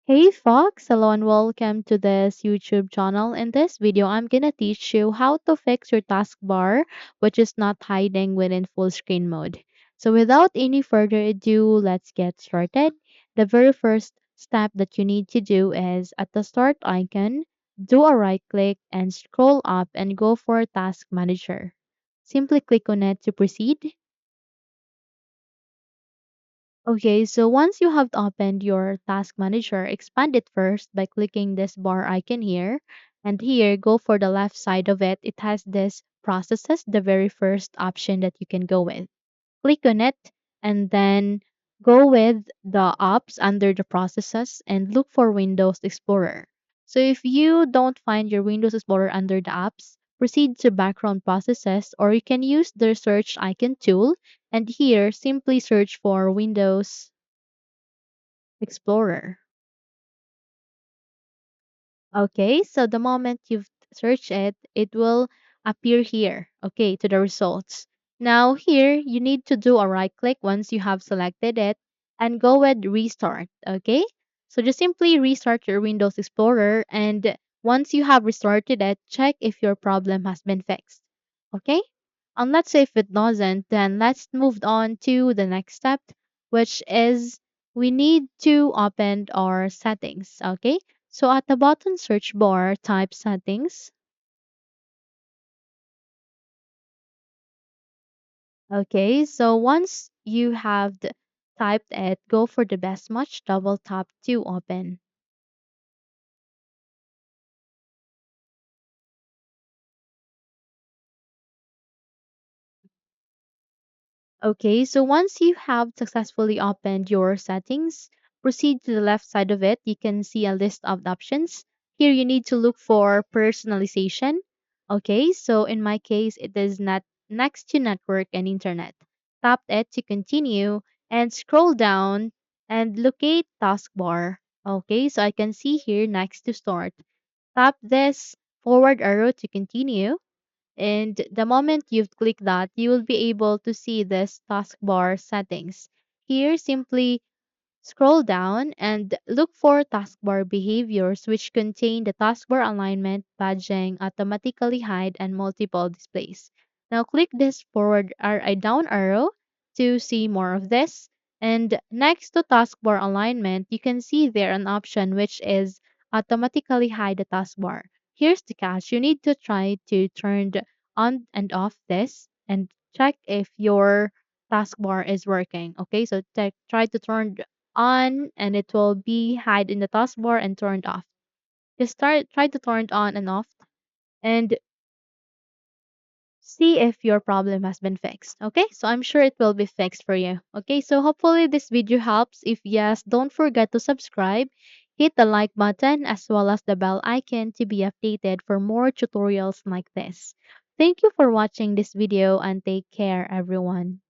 Hey Fox, hello and welcome to this YouTube channel. In this video, I'm gonna teach you how to fix your taskbar, which is not hiding within full screen mode. So without any further ado, let's get started. The very first step that you need to do is at the start icon, do a right click and scroll up and go for Task Manager. Simply click on it to proceed. Okay, so once you have opened your task manager, expand it first by clicking this bar icon here. And here, go for the left side of it. It has this processes, the very first option that you can go with. Click on it and then go with the apps under the processes and look for Windows Explorer. So if you don't find your Windows Explorer under the apps, proceed to background processes or you can use the search icon tool and here simply search for Windows Explorer. Okay, so the moment you've searched it, it will appear here, okay, to the results. Now here, you need to do a right click once you have selected it and go with restart, okay? So just simply restart your Windows Explorer and once you have restarted it, check if your problem has been fixed, okay? And let's say if it doesn't, then let's move on to the next step, which is we need to open our settings, okay? So at the bottom search bar, type settings. Okay, so once you have typed it, go for the best match, double tap to open. Okay, so once you have successfully opened your settings, proceed to the left side of it. You can see a list of options. Here you need to look for personalization. Okay, so in my case, it is not next to network and internet. Tap it to continue and scroll down and locate taskbar. Okay, so I can see here next to start. Tap this forward arrow to continue and the moment you've clicked that, you will be able to see this taskbar settings. Here, simply scroll down and look for taskbar behaviors which contain the taskbar alignment, badging, automatically hide, and multiple displays. Now click this forward or a down arrow to see more of this. And next to taskbar alignment, you can see there an option which is automatically hide the taskbar. Here's the catch. You need to try to turn on and off this and check if your taskbar is working. Okay, so try to turn on and it will be hide in the taskbar and turned off. Just try to turn it on and off and see if your problem has been fixed. Okay, so I'm sure it will be fixed for you. Okay, so hopefully this video helps. If yes, don't forget to subscribe, hit the like button as well as the bell icon to be updated for more tutorials like this. Thank you for watching this video and take care everyone.